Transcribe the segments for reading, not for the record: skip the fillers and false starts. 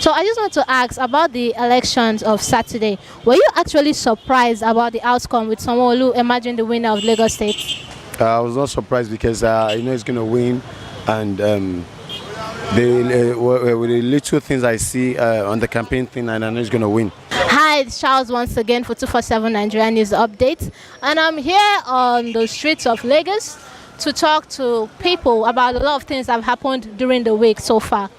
So I just want to ask about the elections of Saturday. Were you actually surprised about the outcome with Sanwo Olu emerging the winner of Lagos State? I was not surprised because I know he's going to win, and with the little things I see on the campaign thing, and I know he's going to win. Hi, it's Charles once again for 247 Nigerian News Update, and I'm here on the streets of Lagos to talk to people about a lot of things that have happened during the week so far.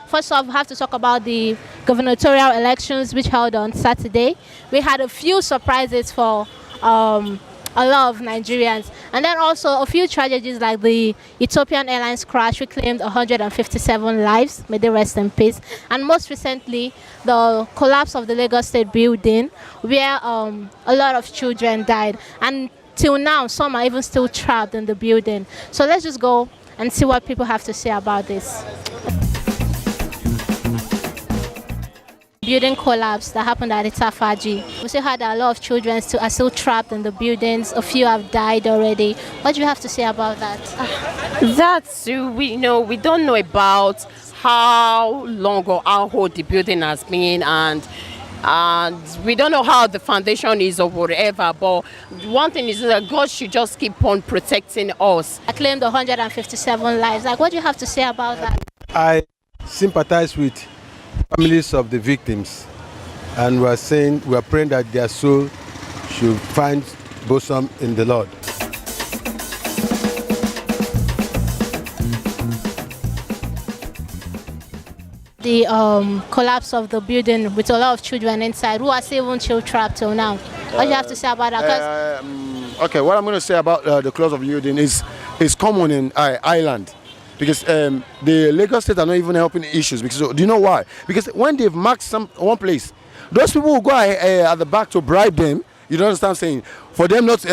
First off, we have to talk about the gubernatorial elections which held on Saturday. We had a few surprises for a lot of Nigerians, and then also a few tragedies like the Ethiopian Airlines crash which claimed 157 lives, may they rest in peace, and most recently the collapse of the Lagos State building where a lot of children died, and till now some are even still trapped in the building. So let's just go and see what people have to say about this. Building collapse that happened at Itafaji. We still had a lot of children are still trapped in the buildings. A few have died already. What do you have to say about that? That's we don't know about how long or how old the building has been, and we don't know how the foundation is or whatever, but one thing is that God should just keep on protecting us. I claimed 157 lives. Like, what do you have to say about that? I sympathize with families of the victims, and we are praying that their soul should find bosom in the Lord. The collapse of the building with a lot of children inside who are still even still trapped till now. What do you have to say about that? Okay, what I'm going to say about the close of the building is common in Ireland. Because the Lagos State are not even helping issues. Because do you know why? Because when they've marked one place, those people will go at the back to bribe them. You don't understand what I'm saying? For them not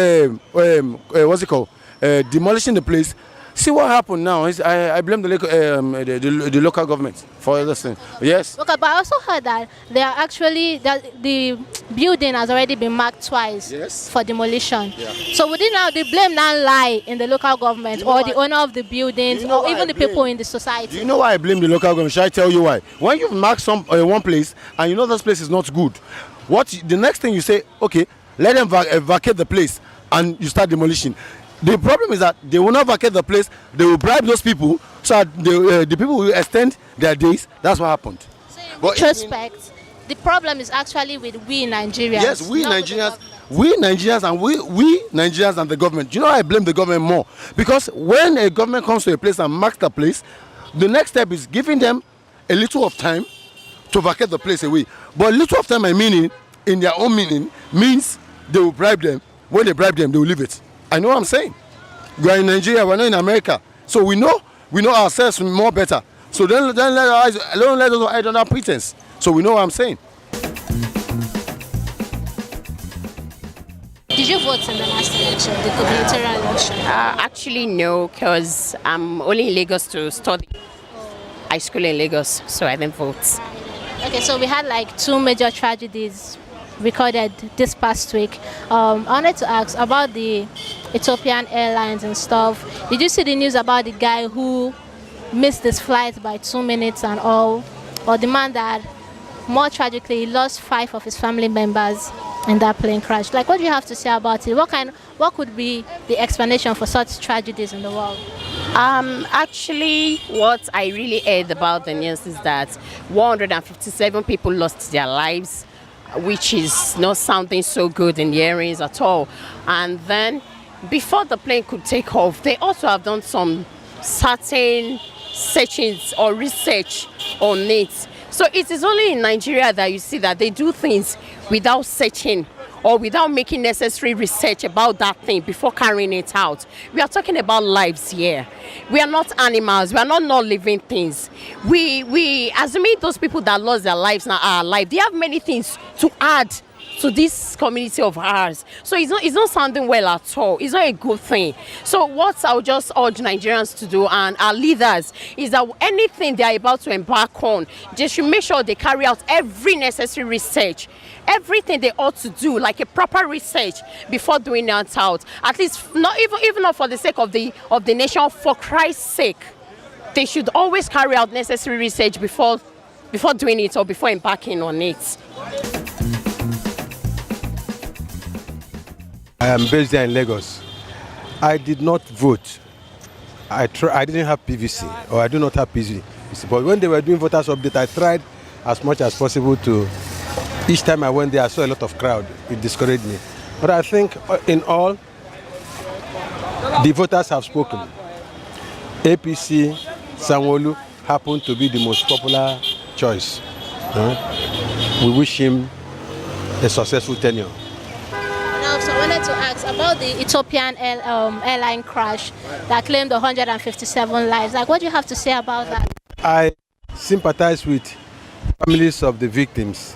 what's it called? Demolishing the place. See what happened now. I blame the local government for this thing. Yes. Okay, but I also heard that they are actually the building has already been marked twice. Yes. For demolition. Yeah. So would the blame now lie in the local government or the owner of the buildings or even the people in the society? Do you know why I blame the local government? Shall I tell you why? When you've marked one place and you know this place is not good, the next thing you say, okay, let them vacate the place, and you start demolition. The problem is that they will not vacate the place. They will bribe those people, so that the people will extend their days. That's what happened. So in retrospect, the problem is actually with we Nigerians. Yes, we Nigerians and we Nigerians and the government. Do you know why I blame the government more? Because when a government comes to a place and marks the place, the next step is giving them a little of time to vacate the place away. But little of time, in their own meaning, means they will bribe them. When they bribe them, they will leave it. I know what I'm saying. We are in Nigeria, we're not in America. So we know ourselves more better. So don't let us hide under pretense. So we know what I'm saying. Did you vote in the last election, the gubernatorial election? Actually, no, because I'm only in Lagos to study. High school in Lagos, so I didn't vote. Okay, so we had like two major tragedies recorded this past week. I wanted to ask about the Ethiopian Airlines and stuff. Did you see the news about the guy who missed his flight by 2 minutes and all, or the man that more tragically lost 5 of his family members in that plane crash? Like, what do you have to say about it? What could be the explanation for such tragedies in the world? Actually, what I really heard about the news is that 157 people lost their lives, which is not sounding so good in the areas at all. And then before the plane could take off, they also have done some certain searchings or research on it. So it is only in Nigeria that you see that they do things without searching or without making necessary research about that thing before carrying it out. We are talking about lives here. We are not animals. We are not non-living things. We assuming those people that lost their lives now are alive, they have many things to add to this community of ours. So it's not sounding well at all. It's not a good thing. So what I'll just urge Nigerians to do and our leaders is that anything they are about to embark on, they should make sure they carry out every necessary research. Everything they ought to do, like a proper research before doing that out. At least not even not for the sake of the nation, for Christ's sake. They should always carry out necessary research before before doing it or before embarking on it. I am based there in Lagos. I did not vote. I didn't have PVC, or I do not have PVC. But when they were doing voters update, I tried as much as possible to. Each time I went there, I saw a lot of crowd. It discouraged me. But I think in all, the voters have spoken. APC, Sanwo Olu happened to be the most popular choice. We wish him a successful tenure. Now, so I wanted to ask about the Ethiopian airline crash that claimed 157 lives. Like, what do you have to say about that? I sympathize with families of the victims,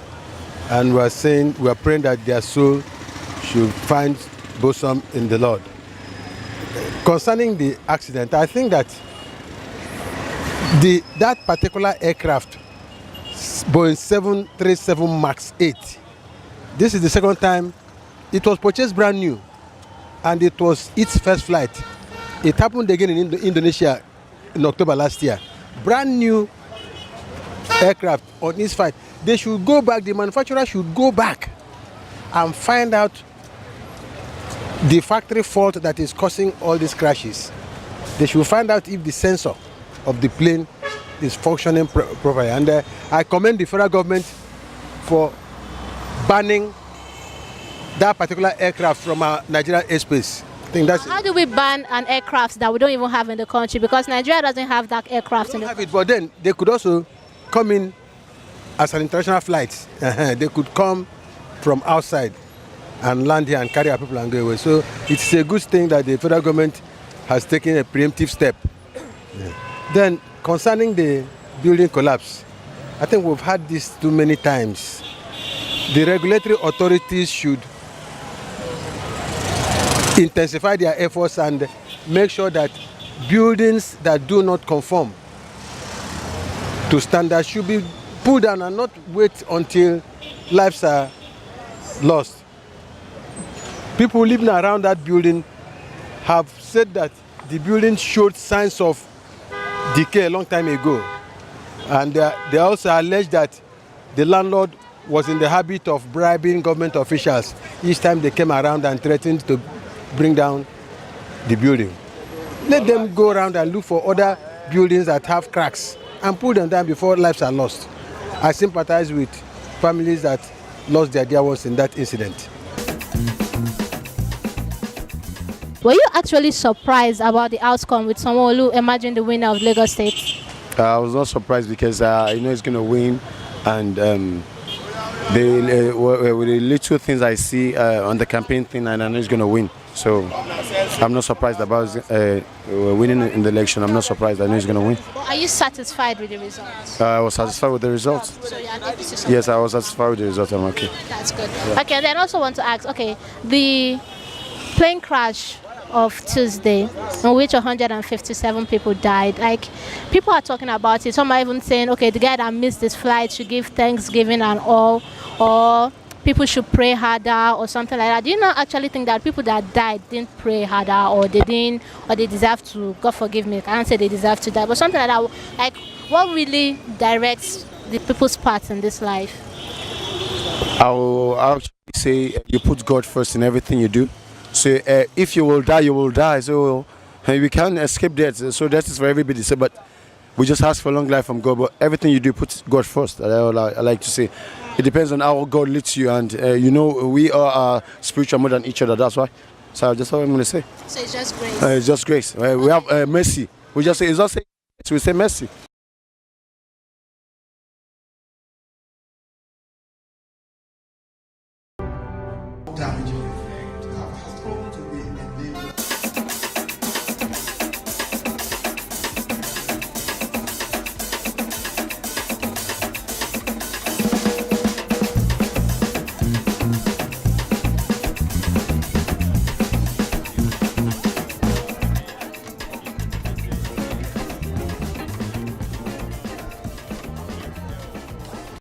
and we are praying that their soul should find bosom in the Lord. Concerning the accident, I think that that particular aircraft, Boeing 737 MAX 8, this is the second time. It was purchased brand new, and it was its first flight. It happened again in Indonesia in October last year. Brand new aircraft on its flight. They should go back, the manufacturer should go back and find out the factory fault that is causing all these crashes. They should find out if the sensor of the plane is functioning properly. And I commend the federal government for banning that particular aircraft from our Nigerian airspace. I think that's How do we ban an aircraft that we don't even have in the country? Because Nigeria doesn't have that aircraft in the country. But then they could also come in as an international flight. They could come from outside and land here and carry our people and go away. So it's a good thing that the federal government has taken a preemptive step. Yeah. Then concerning the building collapse, I think we've had this too many times. The regulatory authorities should intensify their efforts and make sure that buildings that do not conform to standards should be pulled down and not wait until lives are lost. People living around that building have said that the building showed signs of decay a long time ago, and they also allege that the landlord was in the habit of bribing government officials each time they came around and threatened to bring down the building. Let them go around and look for other buildings that have cracks and pull them down before lives are lost. I sympathize with families that lost their dear ones in that incident. Were you actually surprised about the outcome with Sanwo Olu emerging the winner of Lagos State? I was not surprised because I know he's going to win, and with the little things I see on the campaign thing, and I know he's going to win. So I'm not surprised about winning in the election. I'm not surprised. I know he's going to win. But are you satisfied with the results? I was satisfied with the results. So you're happy to Yes, I was satisfied with the results. I'm okay. That's good. Yeah. Okay, then I also want to ask, okay, the plane crash of Tuesday, in which 157 people died. Like, people are talking about it. Some are even saying, okay, the guy that missed this flight should give Thanksgiving and all, or people should pray harder or something like that. Do you not actually think that people that died didn't pray harder, or they didn't, or they deserve to, God forgive me, I can't say they deserve to die, but something like that? Like, what really directs the people's path in this life? I'll actually say you put God first in everything you do. So if you will die, you will die. So we can't escape death. So that is for everybody. So, but we just ask for long life from God. But everything you do, put God first. I like to say, it depends on how God leads you. And you know, we are spiritual more than each other. That's why. So that's what I'm going to say. So it's just grace. It's just grace. We have mercy. We just say, it's not say, we say mercy.